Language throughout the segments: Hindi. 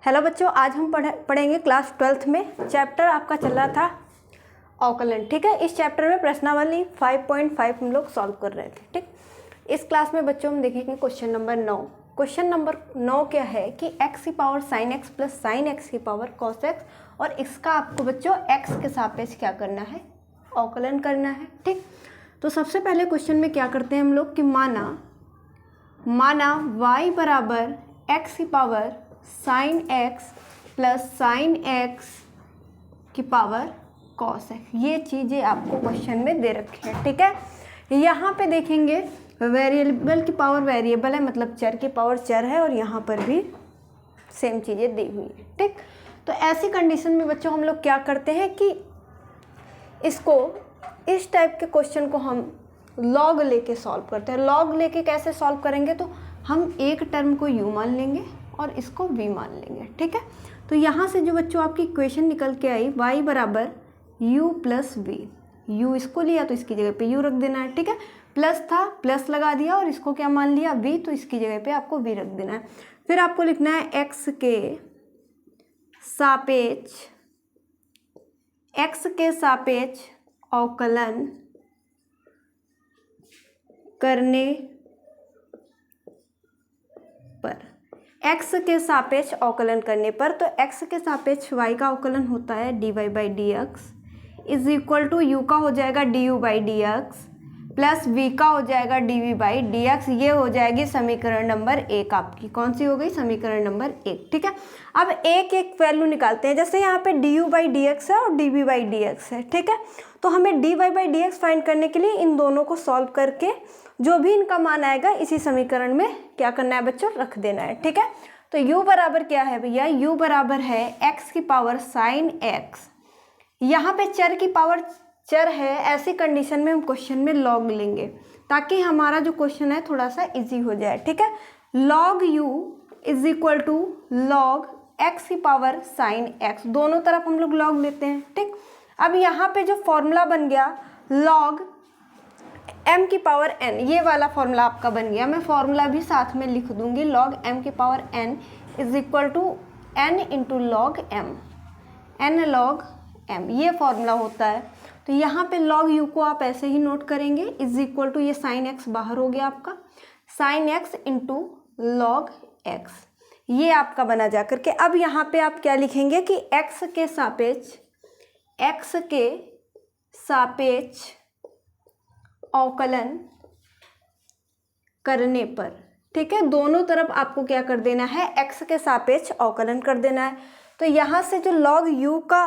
हेलो बच्चों, आज हम पढ़ेंगे क्लास 12th में चैप्टर आपका चल रहा था अवकलन। ठीक है, इस चैप्टर में प्रश्नावली 5.5 हम लोग सॉल्व कर रहे थे। ठीक, इस क्लास में बच्चों हम देखेंगे क्वेश्चन नंबर 9। क्वेश्चन नंबर 9 क्या है कि x की power sin x plus sin x की पावर cos x, और इसका आपको बच्चों x के सापेक्ष क्या करना है, अवकलन करना है। ठीक, तो सबसे पहले क्वेश्चन में क्या करते हैं हम लोग कि माना y बराबर x की power sin x plus sin x की पावर cos x, ये चीज़ें आपको क्वेश्चन में दे रखी है। ठीक है, यहाँ पे देखेंगे वेरिएबल की पावर वेरिएबल है, मतलब चर की पावर चर है, और यहाँ पर भी सेम चीज़ें दी हुई है। ठीक, तो ऐसी कंडीशन में बच्चों हम लोग क्या करते हैं कि इसको, इस टाइप के क्वेश्चन को हम लॉग लेके सॉल्व करते हैं। लॉग लेके कैसे सॉल्व करेंगे, तो हम एक टर्म को u मान लेंगे और इसको v मान लेंगे। ठीक है, तो यहाँ से जो बच्चों आपकी इक्वेशन निकल के आई y बराबर u प्लस वी, u इसको लिया तो इसकी जगह पे u रख देना है। ठीक है, प्लस था प्लस लगा दिया और इसको क्या मान लिया v, तो इसकी जगह पे आपको v रख देना है। फिर आपको लिखना है x के सापेक्ष अवकलन करने पर, x के सापेक्ष अवकलन करने पर, तो x के सापेक्ष y का अवकलन होता है dy by D X is equal to U का हो जाएगा du by D X plus v का हो जाएगा dv बाई डी एक्स। ये हो जाएगी समीकरण नंबर 1 आपकी। कौन सी हो गई? समीकरण नंबर 1। ठीक है, अब एक एक वैल्यू निकालते हैं। जैसे यहाँ पे du बाई डी एक्स है और dv बाई डी एक्स है। ठीक है, तो हमें dy by D x find करने के लिए इन दोनों को सॉल्व करके जो भी इनका मान आएगा इसी समीकरण में क्या करना है बच्चों, रख देना है। ठीक है, तो u बराबर क्या है भैया, u बराबर है x की पावर साइन x। यहाँ पे चर की पावर चर है, ऐसी कंडीशन में हम क्वेश्चन में लॉग लेंगे ताकि हमारा जो क्वेश्चन है थोड़ा सा इजी हो जाए। ठीक है, log u is equal to log x की पावर साइन x, दोनों तरफ हम लोग लॉग लेते हैं। ठीक, अब यहाँ पे जो फॉर्मूला बन गया लॉग m की पावर n, ये वाला फॉर्मूला आपका बन गया। मैं फॉर्मूला भी साथ में लिख दूंगी, लॉग m की power n is equal to n into log m, n log m, ये फॉर्मूला होता है। तो यहाँ पे लॉग u को आप ऐसे ही नोट करेंगे, इज इक्वल टू ये साइन x बाहर हो गया आपका, sine x into log x, ये आपका बना जा करके। अब यहाँ पे आप क्या लिखेंगे कि x के सापेक्ष अवकलन करने पर, ठीक है, दोनों तरफ आपको क्या कर देना है, x के सापेक्ष अवकलन कर देना है। तो यहाँ से जो log u का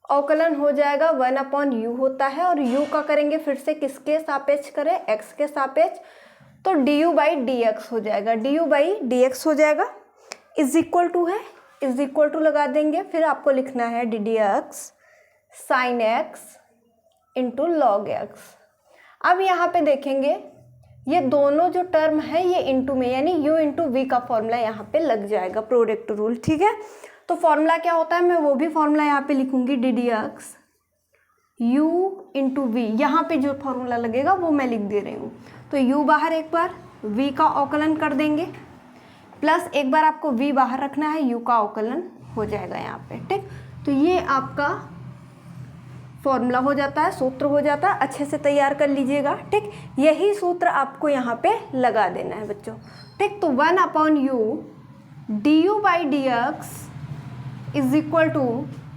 अवकलन हो जाएगा 1/u होता है, और u का करेंगे फिर से किसके सापेक्ष करें, x के सापेक्ष, तो du बाई डी एक्स हो जाएगा, du बाई डी एक्स हो जाएगा, इज इक्वल टू है, इज इक्वल टू लगा देंगे। फिर आपको लिखना है ddx sine x into log x। अब यहाँ पे देखेंगे ये दोनों जो टर्म है ये इंटू में, यानी u इंटू वी का फॉर्मूला यहाँ पे लग जाएगा, प्रोडक्ट रूल। ठीक है, तो फॉर्मूला क्या होता है, मैं वो भी फॉर्मूला यहाँ पे लिखूंगी, ddx u इंटू वी, यहाँ पे जो फॉर्मूला लगेगा वो मैं लिख दे रही हूँ। तो u बाहर एक बार, v का अवकलन कर देंगे, प्लस एक बार आपको v बाहर रखना है, u का अवकलन हो जाएगा यहाँ पे। ठीक, तो ये आपका फॉर्मूला हो जाता है, सूत्र हो जाता है, अच्छे से तैयार कर लीजिएगा। ठीक, यही सूत्र आपको यहाँ पे लगा देना है बच्चों। ठीक, तो 1/u du by D X is equal to,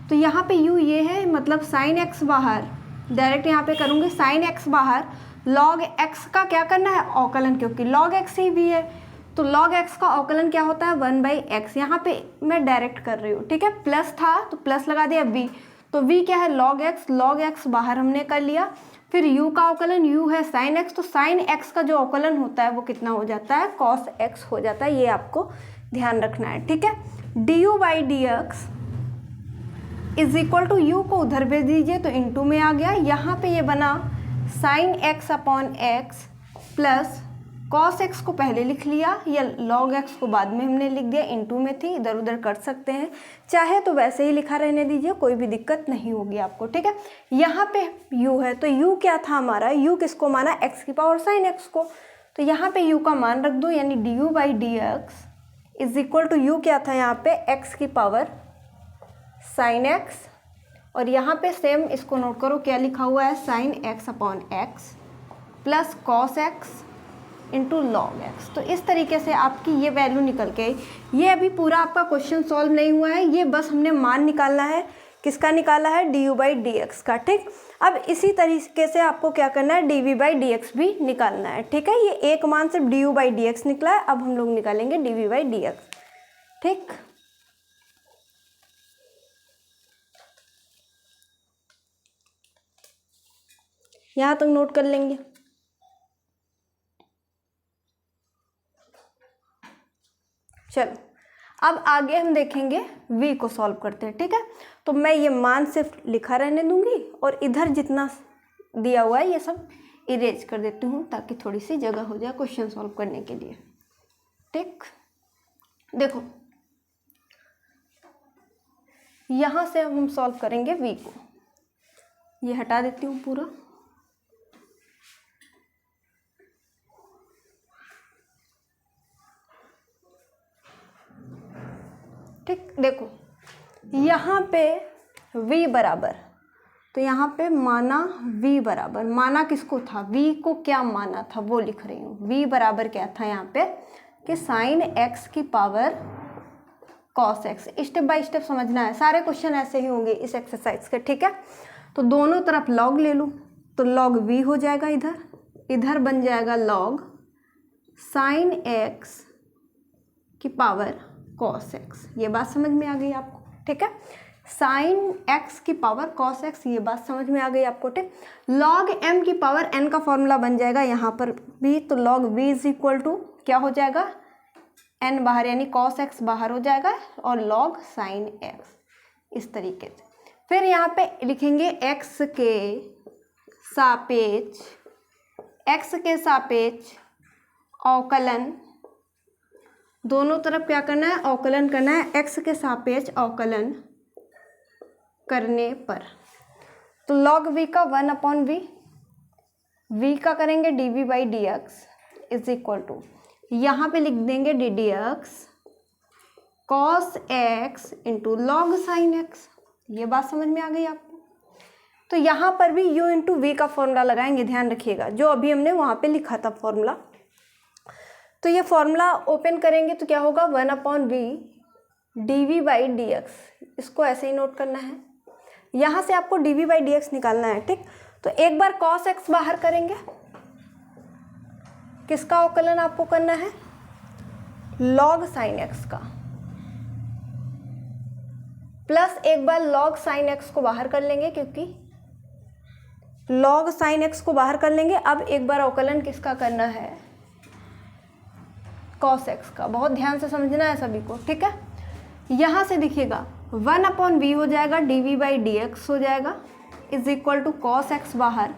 तो यहाँ पे u ये है, मतलब साइन x बाहर, डायरेक्ट यहाँ पे करूँगी साइन x बाहर, log x का क्या करना है, अवकलन, क्योंकि log x ही भी है, तो log x का अवकलन क्या होता है 1/x, यहाँ पे मैं डायरेक्ट कर रही हूँ। ठीक है, प्लस था तो प्लस लगा दिया, v, तो v क्या है log x बाहर हमने कर लिया। फिर u का अवकलन, u है sin x, तो sin x का जो अवकलन होता है वो कितना हो जाता है, cos x हो जाता है, ये आपको ध्यान रखना है। ठीक है, du by D X is equal to u को उधर भेज दीजिए तो इंटू में आ गया, यहाँ पे ये बना sin x upon x plus cos x को पहले लिख लिया, या log x को बाद में हमने लिख दिया, इंटू में थी, इधर उधर कर सकते हैं, चाहे तो वैसे ही लिखा रहने दीजिए, कोई भी दिक्कत नहीं होगी आपको। ठीक है, यहाँ पे u है, तो u क्या था हमारा, u किसको माना, x की पावर sin x को, तो यहाँ पे u का मान रख दो, यानी du by D X is equal to U क्या था यहाँ पे, एक्स की पावर साइन एक्स, और यहाँ पे सेम इसको नोट करो क्या लिखा हुआ है, sine x upon x plus cos X into log x. तो इस तरीके से आपकी ये वैल्यू निकल के आई। ये अभी पूरा आपका क्वेश्चन सॉल्व नहीं हुआ है, ये बस हमने मान निकालना है, किसका निकाला है, D U by D x का। ठीक, अब इसी तरीके से आपको क्या करना है, D V by D X भी निकालना है। ठीक है, ये एक मान सिर्फ D U by D X निकला है, अब हम लोग निकालेंगे D V by D X. ठीक, यहाँ तक नोट कर लेंगे। चलो अब आगे हम देखेंगे v को सॉल्व करते हैं। ठीक है, तो मैं ये मान सिर्फ लिखा रहने दूंगी और इधर जितना दिया हुआ है ये सब इरेज कर देती हूँ ताकि थोड़ी सी जगह हो जाए क्वेश्चन सॉल्व करने के लिए। ठीक, देखो यहाँ से हम सॉल्व करेंगे v को, ये हटा देती हूँ पूरा। ठीक, देखो यहाँ पे v बराबर, तो यहाँ पे माना v बराबर, माना किसको था, v को क्या माना था वो लिख रही हूँ। v बराबर क्या था यहाँ पे कि साइन x की power cos x. Step by step समझना है, सारे क्वेश्चन ऐसे ही होंगे इस एक्सरसाइज के। ठीक है, तो दोनों तरफ लॉग ले लूँ तो लॉग v हो जाएगा, इधर बन जाएगा लॉग साइन x की पावर कॉस एक्स। ये बात समझ में आ गई आपको। ठीक है, साइन x की पावर कॉस एक्स, ये बात समझ में आ गई आपको। ठीक, लॉग m की पावर n का फॉर्मूला बन जाएगा यहाँ पर भी, तो log v is equal to क्या हो जाएगा, n बाहर यानी कॉस x बाहर हो जाएगा और लॉग साइन x, इस तरीके से। फिर यहाँ पे लिखेंगे x के सापेक्ष अवकलन, दोनों तरफ क्या करना है, अवकलन करना है, x के सापेक्ष अवकलन करने पर। तो log v का 1 अपॉन v का करेंगे dv by D X is equal to, यहाँ पे लिख देंगे D D X cos X into log sine X. ये बात समझ में आ गई आपको। तो यहाँ पर भी u इंटू वी का फॉर्मूला लगाएंगे, ध्यान रखिएगा जो अभी हमने वहाँ पे लिखा था फॉर्मूला। तो ये फॉर्मूला ओपन करेंगे तो क्या होगा, 1 upon V D V by D X, इसको ऐसे ही नोट करना है। यहाँ से आपको D V by D X निकालना है। ठीक, तो एक बार कॉस एक्स बाहर करेंगे, किसका अवकलन आपको करना है, लॉग साइन एक्स का, प्लस एक बार लॉग साइन एक्स को बाहर कर लेंगे, क्योंकि लॉग साइन एक्स को बाहर कर लेंगे। अब एक बार अवकलन किसका करना है, कॉस एक्स का। बहुत ध्यान से समझना है सभी को। ठीक है, यहाँ से देखिएगा 1 अपॉन वी हो जाएगा, D V by D X हो जाएगा is equal to cos X बाहर,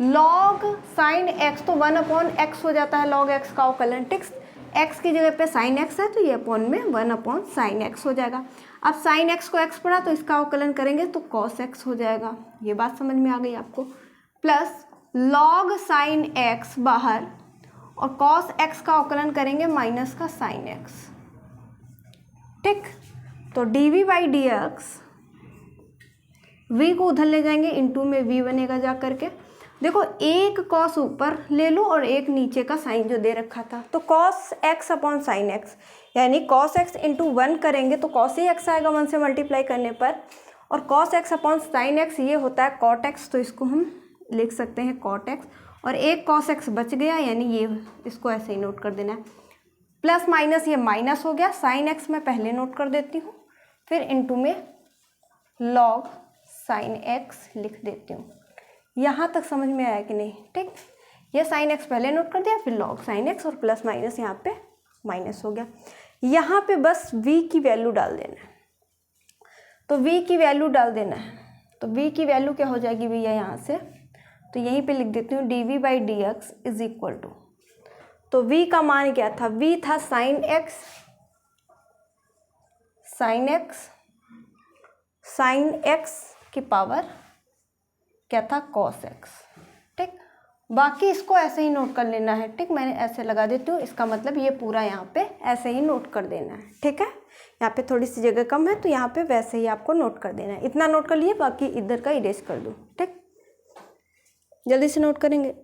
लॉग साइन एक्स, तो 1 अपॉन एक्स हो जाता है लॉग एक्स का अवकलन। ठीक, एक्स की जगह पे साइन एक्स है तो ये अपॉन में 1 अपॉन साइन एक्स हो जाएगा। अब साइन एक्स को एक्स पढ़ा तो इसका अवकलन करेंगे तो कॉस एक्स हो जाएगा। ये बात समझ में आ गई आपको। प्लस लॉग साइन एक्स बाहर और कॉस एक्स का अवकलन करेंगे माइनस का साइन एक्स। ठीक, तो D V by D X, V को उधर ले जाएंगे, इनटू में वी बनेगा जा करके। देखो एक कॉस ऊपर ले लो और एक नीचे का साइन जो दे रखा था, तो cos x upon sine x, यानी कॉस एक्स इंटू 1 करेंगे तो कॉस ही एक्स आएगा 1 से मल्टीप्लाई करने पर, और cos x upon sine X ये होता है कॉट एक्स, तो इसको हम लिख सकते हैं कॉट एक्स, और एक कॉस एक्स बच गया, यानी ये इसको ऐसे ही नोट कर देना है। प्लस माइनस ये माइनस हो गया, साइन एक्स मैं पहले नोट कर देती हूँ, फिर इनटू में लॉग साइन एक्स लिख देती हूँ। यहाँ तक समझ में आया कि नहीं। ठीक, ये साइन एक्स पहले नोट कर दिया, फिर लॉग साइन एक्स, और प्लस माइनस यहाँ पे माइनस हो गया। यहाँ पे बस v की वैल्यू डाल देना है, तो v की वैल्यू डाल देना है, तो v की वैल्यू क्या हो जाएगी भैया यहाँ से, तो यहीं पे लिख देती हूँ D V by D X is equal to, तो v का मान क्या था, v था साइन एक्स, साइन एक्स की पावर क्या था, कॉस एक्स। ठीक, बाकी इसको ऐसे ही नोट कर लेना है, ठीक। मैंने ऐसे लगा देती हूँ, इसका मतलब ये पूरा यहाँ पे ऐसे ही नोट कर देना है, ठीक है। यहाँ पे थोड़ी सी जगह कम है तो यहाँ पे वैसे ही आपको नोट कर देना है। इतना नोट कर लिए, बाकी इधर का इरेज कर दूँ, ठीक। जल्दी से नोट करेंगे।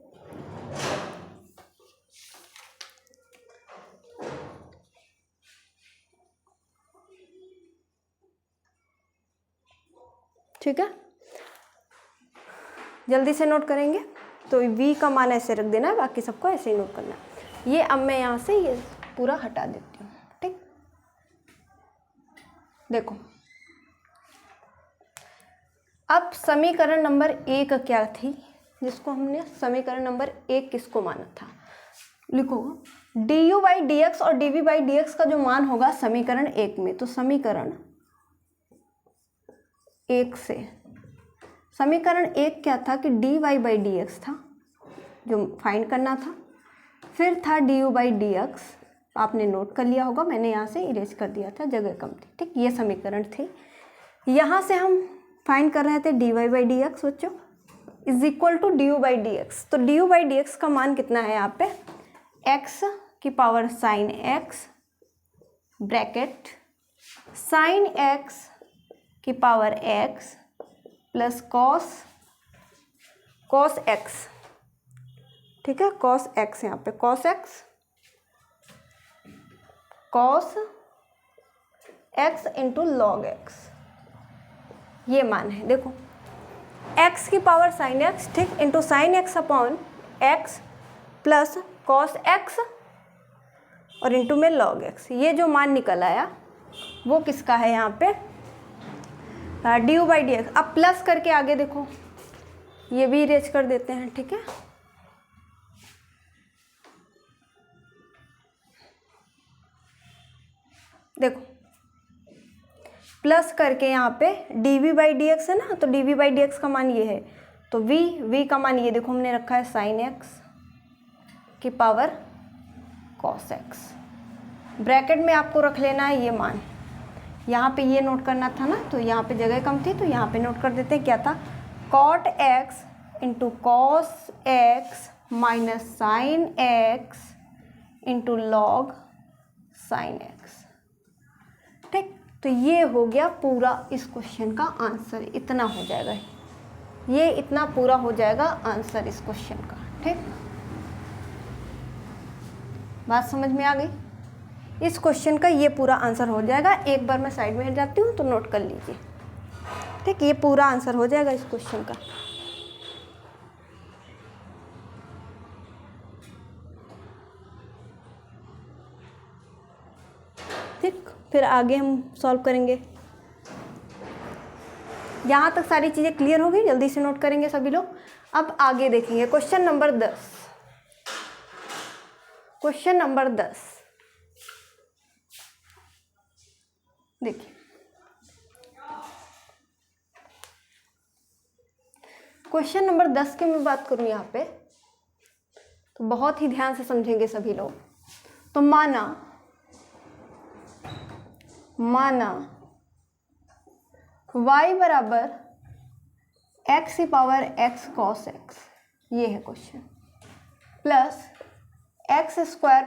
ठीक है, जल्दी से नोट करेंगे। तो v का मान ऐसे रख देना है, बाकी सबको ऐसे ही नोट करना है। ये अब मैं यहाँ से ये पूरा हटा देती हूँ, ठीक। देखो अब समीकरण नंबर 1 क्या थी, जिसको हमने समीकरण नंबर 1 किसको माना था। लिखो du/dx और dv/dx का जो मान होगा समीकरण 1 में, तो समीकरण 1 से समीकरण 1 क्या था कि dy/dx था जो फाइंड करना था, फिर था du/dx, आपने नोट कर लिया होगा, मैंने यहाँ से इरेज कर दिया था, जगह कम थी, ठीक। ये समीकरण थी। यहाँ से हम फाइंड कर रहे थे dy/dx बच्चों इज इक्वल टू du/dx। तो du/dx का मान कितना है यहाँ पे, x की power sine x bracket sine x की power x plus cos x, ठीक है। कॉस x यहाँ पे cos x into log x, ये मान है। देखो x की पावर साइन x, ठीक, into sine x upon x plus cos x और इंटू में लॉग x, ये जो मान निकल आया वो किसका है यहाँ पे, du/dx। अब प्लस करके आगे देखो, ये भी इरेज कर देते हैं, ठीक है। देखो प्लस करके यहाँ पे dv/dx है ना, तो dv/dx का मान ये है, तो v का मान ये देखो हमने रखा है साइन x की पावर cos x, ब्रैकेट में आपको रख लेना है ये मान। यहाँ पे ये नोट करना था ना, तो यहाँ पे जगह कम थी तो यहाँ पे नोट कर देते हैं। क्या था, cot x into cos x minus sine x into log sine x, ठीक। तो ये हो गया पूरा इस क्वेश्चन का आंसर, इतना हो जाएगा, ये इतना पूरा हो जाएगा आंसर इस क्वेश्चन का, ठीक। बात समझ में आ गई, इस क्वेश्चन का ये पूरा आंसर हो जाएगा। एक बार मैं साइड में हट जाती हूँ तो नोट कर लीजिए, ठीक। ये पूरा आंसर हो जाएगा इस क्वेश्चन का। ठीक, फिर आगे हम सॉल्व करेंगे। यहाँ तक सारी चीज़ें क्लियर हो गई, जल्दी से नोट करेंगे सभी लोग। अब आगे देखेंगे क्वेश्चन नंबर 10। क्वेश्चन नंबर 10 देखिए, क्वेश्चन नंबर 10 की मैं बात करूं यहाँ पे, तो बहुत ही ध्यान से समझेंगे सभी लोग। तो माना y बराबर x की पावर x cos x, ये है question, plus x²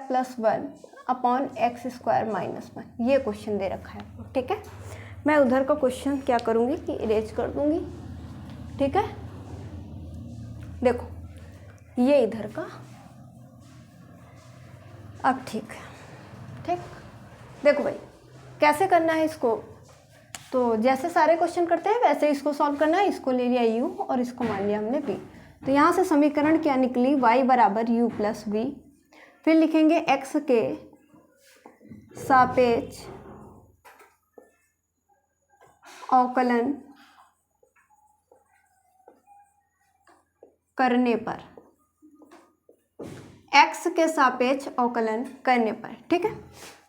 plus 1 upon x² minus 1, ये क्वेश्चन दे रखा है, ठीक है। मैं उधर का क्वेश्चन क्या करूँगी कि इरेज कर दूँगी, ठीक है। देखो ये इधर का, अब ठीक है, ठीक। देखो भाई कैसे करना है इसको, तो जैसे सारे क्वेश्चन करते हैं वैसे इसको सॉल्व करना है। इसको ले लिया u और इसको मान लिया हमने v, तो यहाँ से समीकरण क्या निकली, y बराबर u प्लस v, फिर लिखेंगे x के सापेक्ष अवकलन करने पर, x के सापेक्ष अवकलन करने पर, ठीक है।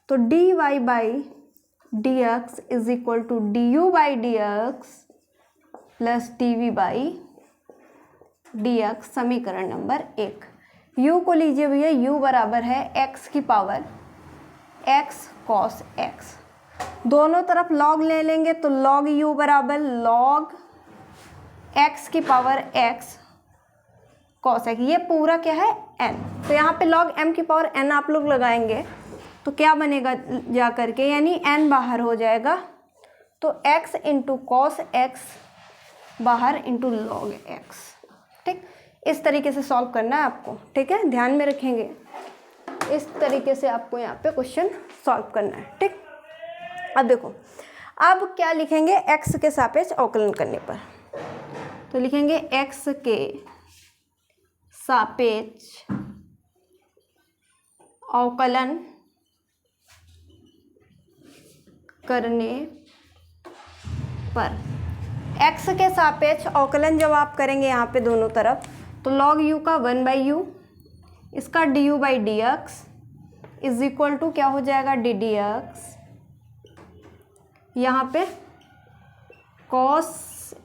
तो dy/dx is equal to du/dx plus dv/dx, समीकरण नंबर 1। u को लीजिए भैया, u बराबर है x की पावर x cos x, दोनों तरफ log ले लेंगे तो log u बराबर log x की पावर x कॉस एक्स, ये पूरा क्या है n। तो यहाँ पे log m की पावर n आप लोग लगाएंगे तो क्या बनेगा जा करके, यानी n बाहर हो जाएगा, तो x इंटू कॉस एक्स बाहर इंटू लॉग एक्स। ठीक, इस तरीके से सॉल्व करना है आपको। ठीक है, ध्यान में रखेंगे, इस तरीके से आपको यहाँ पे क्वेश्चन सॉल्व करना है। ठीक, अब देखो, अब क्या लिखेंगे x के सापेक्ष अवकलन करने पर, तो लिखेंगे x के सापेक्ष अवकलन करने पर, x के सापेक्ष अवकलन जब आप करेंगे यहाँ पे दोनों तरफ, तो log u का 1/u, इसका du by D X is equal to क्या हो जाएगा डी डी एक्स, यहाँ पे cos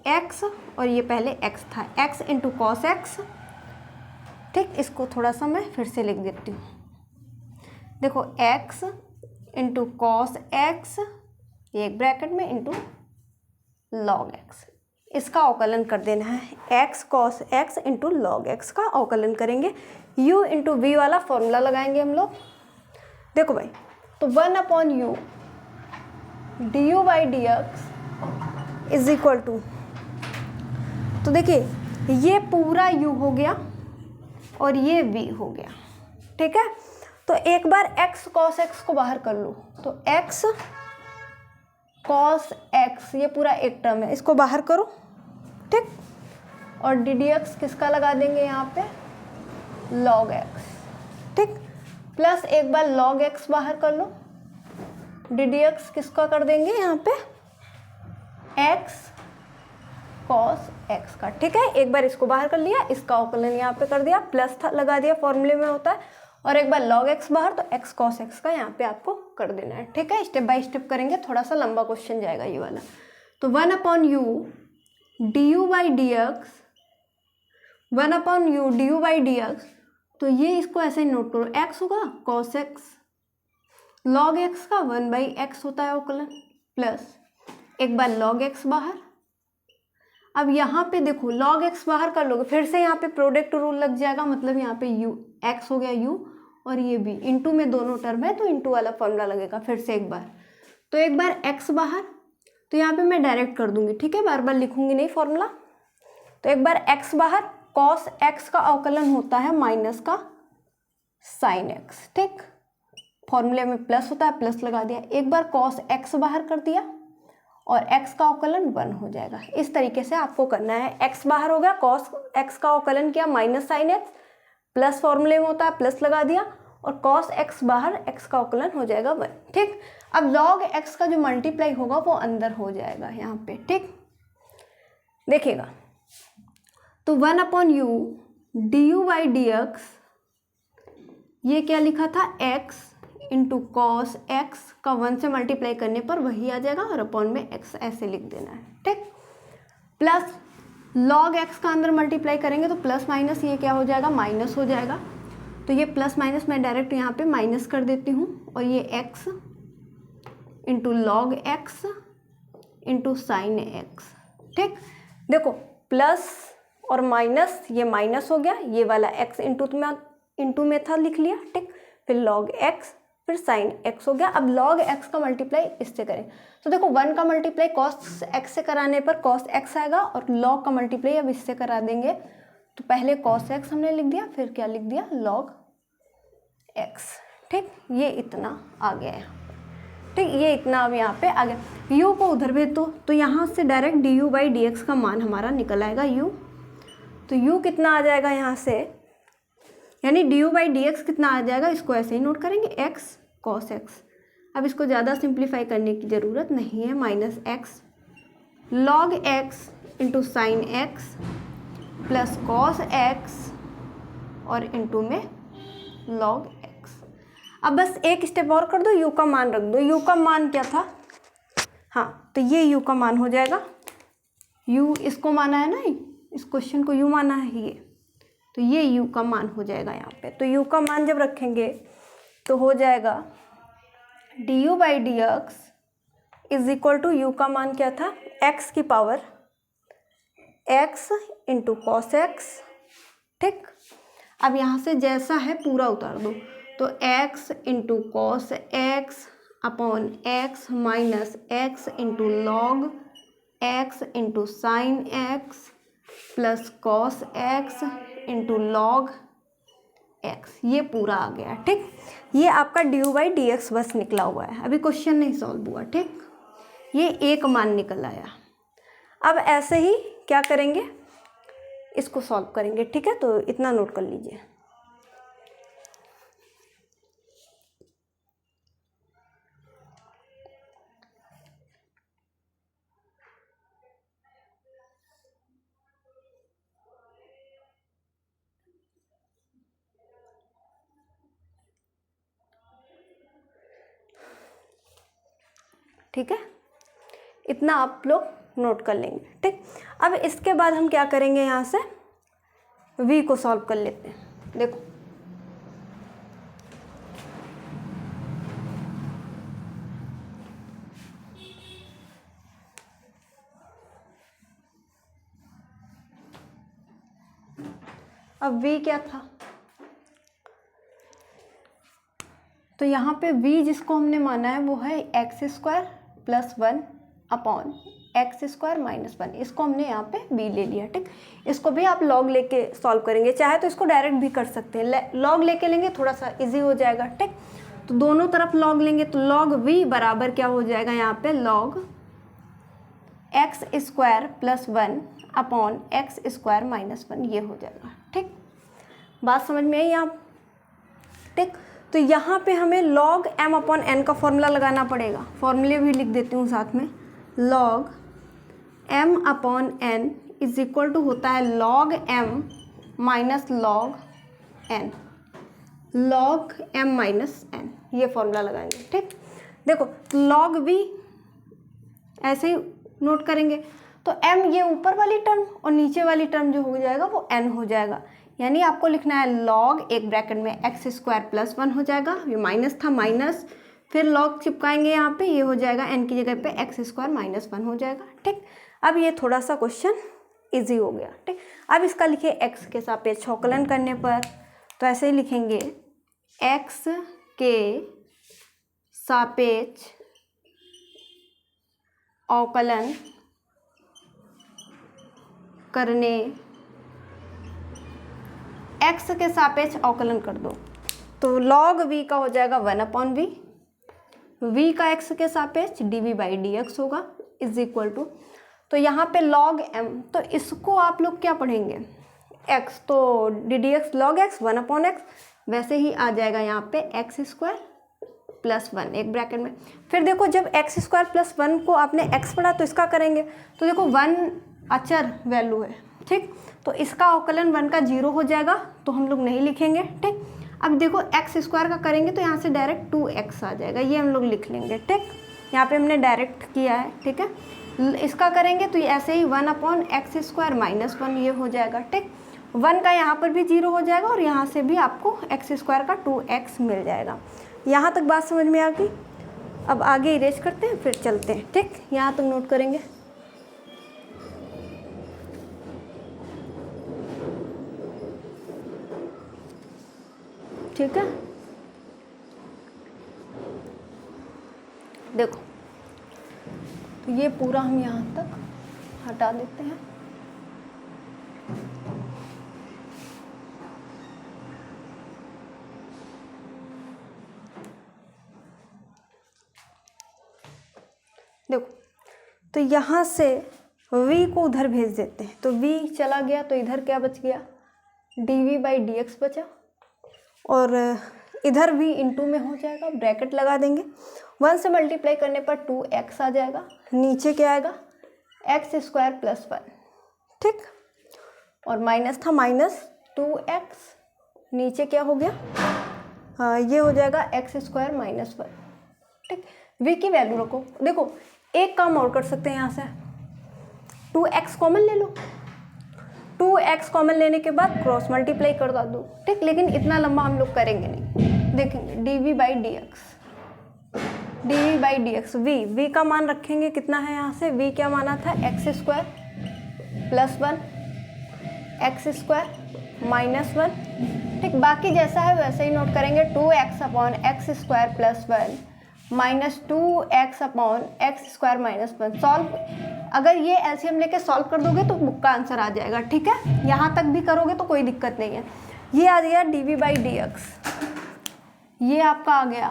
x और ये पहले x था, x इंटू कॉस एक्स। ठीक, इसको थोड़ा सा मैं फिर से लिख देती हूँ, देखो x इंटू कॉस एक्स, ये एक ब्रैकेट में इंटू लॉग एक्स, इसका अवकलन कर देना है। x cos X into log X का अवकलन करेंगे, u इंटू वी वाला फॉर्मूला लगाएंगे हम लोग। देखो भाई, तो 1/u D U by D X is equal to, तो देखिए ये पूरा u हो गया और ये v हो गया। ठीक है, तो एक बार x cos x को बाहर कर लो, तो x cos x ये पूरा एक टर्म है, इसको बाहर करो। ठीक, और डी डी एक्स किसका लगा देंगे यहाँ पे log x। ठीक, प्लस एक बार log x बाहर कर लो, डी डी एक्स किसका कर देंगे यहाँ पे x cos x का। ठीक है, एक बार इसको बाहर कर लिया, इसका अवकलन यहाँ पे कर दिया, प्लस था लगा दिया, फॉर्मूले में होता है, और एक बार log x बाहर, तो x cos x का यहाँ पे आपको कर देना है। ठीक है, स्टेप बाय स्टेप करेंगे, थोड़ा सा लंबा क्वेश्चन जाएगा ये वाला। तो 1/u D U by D x, 1/u D U by D x, तो ये इसको ऐसे ही नोट करो, x होगा cos x, log x का 1/x होता है अवकलन, प्लस एक बार log x बाहर। अब यहाँ पे देखो log x बाहर कर लोगे, फिर से यहाँ पे प्रोडक्ट रूल लग जाएगा, मतलब यहाँ पे u x हो गया u और ये b, इंटू में दोनों टर्म है तो इंटू वाला फॉर्मूला लगेगा फिर से एक बार। तो एक बार x बाहर, तो यहाँ पे मैं डायरेक्ट कर दूंगी। ठीक है, बार बार लिखूंगी नहीं फॉर्मूला। तो एक बार x बाहर, cos x का अवकलन होता है माइनस का sin x। ठीक, फॉर्मूले में प्लस होता है, प्लस लगा दिया, एक बार cos x बाहर कर दिया और x का अवकलन 1 हो जाएगा। इस तरीके से आपको करना है, x बाहर हो गया, cos x का अवकलन किया माइनस sin x, प्लस फॉर्मूले में होता है प्लस लगा दिया, और cos x बाहर, x का अवकलन हो जाएगा 1। ठीक, अब log x का जो मल्टीप्लाई होगा वो अंदर हो जाएगा यहाँ पे। ठीक, देखिएगा, तो 1/u D U by D x, ये क्या लिखा था x इंटू कॉस एक्स का 1 से मल्टीप्लाई करने पर वही आ जाएगा, और अपॉन में x ऐसे लिख देना है। ठीक, प्लस log x का अंदर मल्टीप्लाई करेंगे तो प्लस माइनस ये क्या हो जाएगा माइनस हो जाएगा, तो ये प्लस माइनस मैं डायरेक्ट यहाँ पे माइनस कर देती हूँ, और ये x into log x into sine X. ठीक, देखो प्लस और माइनस, ये माइनस हो गया, ये वाला x इंटू में था लिख लिया। ठीक, फिर log x फिर साइन x हो गया। अब log x का मल्टीप्लाई इससे करें, तो देखो 1 का मल्टीप्लाई cos x से कराने पर cos x आएगा, और log का मल्टीप्लाई अब इससे करा देंगे, तो पहले cos x हमने लिख दिया, फिर क्या लिख दिया log x। ठीक, ये इतना आ गया है। ठीक, ये इतना अब यहाँ पे आ गया। u को उधर भेज दो, तो यहाँ से direct D U by D x का मान हमारा निकल आएगा u, तो u कितना आ जाएगा यहाँ से, यानी D U by D x कितना आ जाएगा, इसको ऐसे ही नोट करेंगे x cos x। अब इसको ज़्यादा सिंप्लीफाई करने की ज़रूरत नहीं है, minus x log x into sine x plus cos x और इंटू में log x। अब बस एक स्टेप और कर दो, u का मान रख दो। u का मान क्या था, हाँ, तो ये u का मान हो जाएगा, u इसको माना है ना, इस क्वेश्चन को u माना है ये, तो ये u का मान हो जाएगा यहाँ पे। तो u का मान जब रखेंगे तो हो जाएगा D U by D X is equal to U का मान क्या था x की power x into cos X ठीक, अब यहाँ से जैसा है पूरा उतार दो, तो x into cos x upon x minus x into log x into sine x plus cos X into log x, ये पूरा आ गया। ठीक, ये आपका ड्यू बाई डी एक्स बस निकला हुआ है, अभी क्वेश्चन नहीं सॉल्व हुआ। ठीक, ये एक मान निकल आया। अब ऐसे ही क्या करेंगे, इसको सॉल्व करेंगे। ठीक है, तो इतना नोट कर लीजिए। ठीक है, इतना आप लोग नोट कर लेंगे। ठीक, अब इसके बाद हम क्या करेंगे, यहाँ से v को सॉल्व कर लेते हैं। देखो अब v क्या था, तो यहाँ पे v जिसको हमने माना है वो है x square plus 1 upon x square minus 1, इसको हमने यहाँ पे v ले लिया। ठीक, इसको भी आप लॉग लेके सॉल्व करेंगे, चाहे तो इसको डायरेक्ट भी कर सकते हैं, लॉग लेके लेंगे थोड़ा सा इजी हो जाएगा। ठीक, तो दोनों तरफ लॉग लेंगे तो लॉग v बराबर क्या हो जाएगा, यहाँ पे log x square plus 1 upon x square minus 1, ये हो जाएगा। ठीक, बात समझ में आई आप। ठीक, तो यहाँ पे हमें log m अपॉन n का फॉर्मूला लगाना पड़ेगा, फॉर्मूले भी लिख देती हूँ साथ में। log m upon n is equal to होता है log m minus log n, log m minus n, ये फॉर्मूला लगाएंगे। ठीक, देखो log v ऐसे ही नोट करेंगे, तो m ये ऊपर वाली टर्म और नीचे वाली टर्म जो हो जाएगा वो n हो जाएगा, यानी आपको लिखना है log एक ब्रैकेट में एक्स स्क्वायर प्लस 1 हो जाएगा, ये माइनस था माइनस, फिर log चिपकाएंगे यहाँ पे, ये हो जाएगा n की जगह पे एक्स स्क्वायर माइनस 1 हो जाएगा। ठीक, अब ये थोड़ा सा क्वेश्चन इजी हो गया। ठीक, अब इसका लिखिए x के सापेक्ष अवकलन करने पर, तो ऐसे ही लिखेंगे x के सापेक्ष अवकलन करने, x के सापेक्ष अवकलन कर दो, तो log v का हो जाएगा 1 अपॉन v, v का x के सापेक्ष dv बाई dx होगा इज इक्वल टू, तो यहाँ पे log m, तो इसको आप लोग क्या पढ़ेंगे x, तो ddx log x 1 upon x, वैसे ही आ जाएगा यहाँ पे एक्स स्क्वायर प्लस 1 एक ब्रैकेट में। फिर देखो जब एक्स स्क्वायर प्लस 1 को आपने x पढ़ा तो इसका करेंगे, तो देखो 1 अचर वैल्यू है। ठीक, तो इसका अवकलन 1 का 0 हो जाएगा, तो हम लोग नहीं लिखेंगे। ठीक, अब देखो एक्स स्क्वायर का करेंगे तो यहाँ से डायरेक्ट 2x आ जाएगा, ये हम लोग लिख लेंगे। ठीक, यहाँ पे हमने डायरेक्ट किया है। ठीक है, इसका करेंगे तो ऐसे ही 1 अपॉन एक्स स्क्वायर माइनस 1 ये हो जाएगा। ठीक, 1 का यहाँ पर भी 0 हो जाएगा और यहाँ से भी आपको एक्स स्क्वायर का 2x मिल जाएगा। यहाँ तक बात समझ में आ गई। अब आगे इरेज करते हैं फिर चलते हैं। ठीक, यहाँ तक नोट करेंगे। ठीक है, देखो तो ये पूरा हम यहाँ तक हटा देते हैं। देखो तो यहाँ से v को उधर भेज देते हैं, तो v चला गया तो इधर क्या बच गया, dv बाई dx बचा, और इधर भी इंटू में हो जाएगा, ब्रैकेट लगा देंगे। 1 से मल्टीप्लाई करने पर 2x आ जाएगा, नीचे क्या आएगा एक्स स्क्वायर प्लस 1। ठीक, और माइनस था माइनस 2x, नीचे क्या हो गया, ये हो जाएगा एक्स स्क्वायर माइनस 1। ठीक, v की वैल्यू रखो। देखो एक काम और कर सकते हैं, यहाँ से 2x कॉमन ले लो, 2x कॉमन लेने के बाद क्रॉस मल्टीप्लाई कर दो। ठीक, लेकिन इतना लंबा हम लोग करेंगे नहीं, देखेंगे dv बाई dx, v का मान रखेंगे कितना है, यहाँ से v क्या माना था x square plus 1 x square -1, ठीक। बाकी जैसा है वैसे ही नोट करेंगे। 2x upon x square plus 1 minus 2x upon x square minus 1। Solve, अगर ये एलसीएम लेके सॉल्व कर दोगे तो बुक का आंसर आ जाएगा, ठीक है। यहाँ तक भी करोगे तो कोई दिक्कत नहीं है। ये आ गया dv/dx, ये आपका आ गया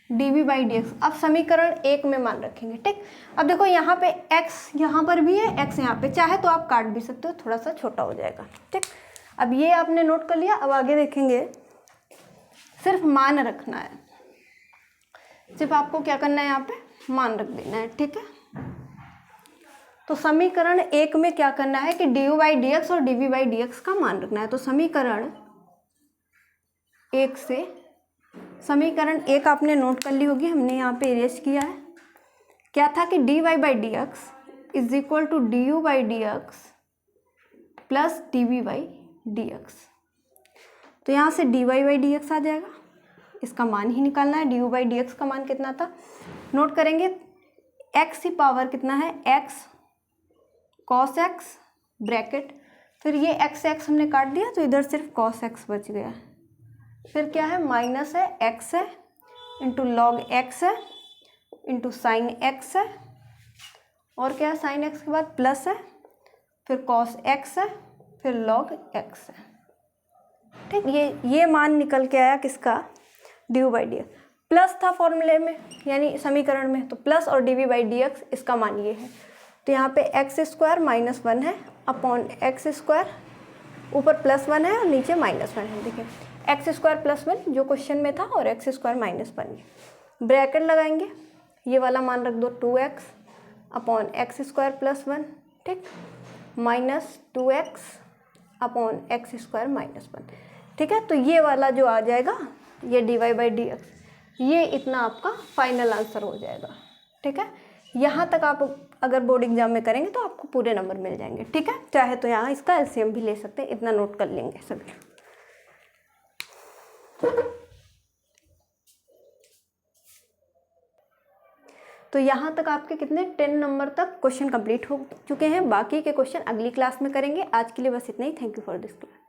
dv/dx। अब समीकरण 1 में मान रखेंगे, ठीक। अब देखो यहाँ पे x यहाँ पर भी है, x यहाँ पे, चाहे तो आप काट भी सकते हो, थोड़ा सा छोटा हो जाएगा, ठीक। अब ये आपने नोट कर लिया। अब आगे देखेंगे, सिर्फ मान रखना है, सिर्फ आपको क्या करना है, यहाँ पे मान रख देना है, ठीक है। तो समीकरण 1 में क्या करना है कि du/dx और dv/dx का मान रखना है। तो समीकरण 1 से, समीकरण 1 आपने नोट कर ली होगी, हमने यहाँ पे इरेज किया है। क्या था कि dy/dx is equal to du/dx plus dv/dx। तो यहाँ से dy/dx आ जाएगा, इसका मान ही निकालना है। du/dx का मान कितना था, नोट करेंगे। x की पावर कितना है, x cos x ब्रैकेट, फिर ये x हमने काट दिया तो इधर सिर्फ cos x बच गया। फिर क्या है, माइनस है, x है, इंटू लॉग x है, इंटू साइन x है, और क्या है, साइन x के बाद प्लस है, फिर cos x है, फिर log x है, ठीक। ये मान निकल के आया किसका, du/dx। प्लस था फॉर्मूले में यानी समीकरण में, तो प्लस और dv/dx इसका मान ये है। तो यहाँ पे एक्स स्क्वायर माइनस 1 है अपॉन एक्स स्क्वायर, ऊपर प्लस 1 है और नीचे माइनस 1 है। देखिए एक्स स्क्वायर प्लस 1 जो क्वेश्चन में था, और एक्स स्क्वायर माइनस 1, ब्रैकेट लगाएंगे, ये वाला मान रख दो 2x upon x square plus 1, ठीक, minus 2x upon x square minus 1, ठीक है। तो ये वाला जो आ जाएगा, ये dy/dx, ये इतना आपका फाइनल आंसर हो जाएगा, ठीक है। यहाँ तक आप अगर बोर्ड एग्जाम में करेंगे तो आपको पूरे नंबर मिल जाएंगे, ठीक है। चाहे तो यहाँ इसका एलसीएम भी ले सकते हैं, इतना नोट कर लेंगे सभी। तो यहाँ तक आपके कितने 10 नंबर तक क्वेश्चन कंप्लीट हो चुके हैं। बाकी के क्वेश्चन अगली क्लास में करेंगे। आज के लिए बस इतना ही। Thank you for this class.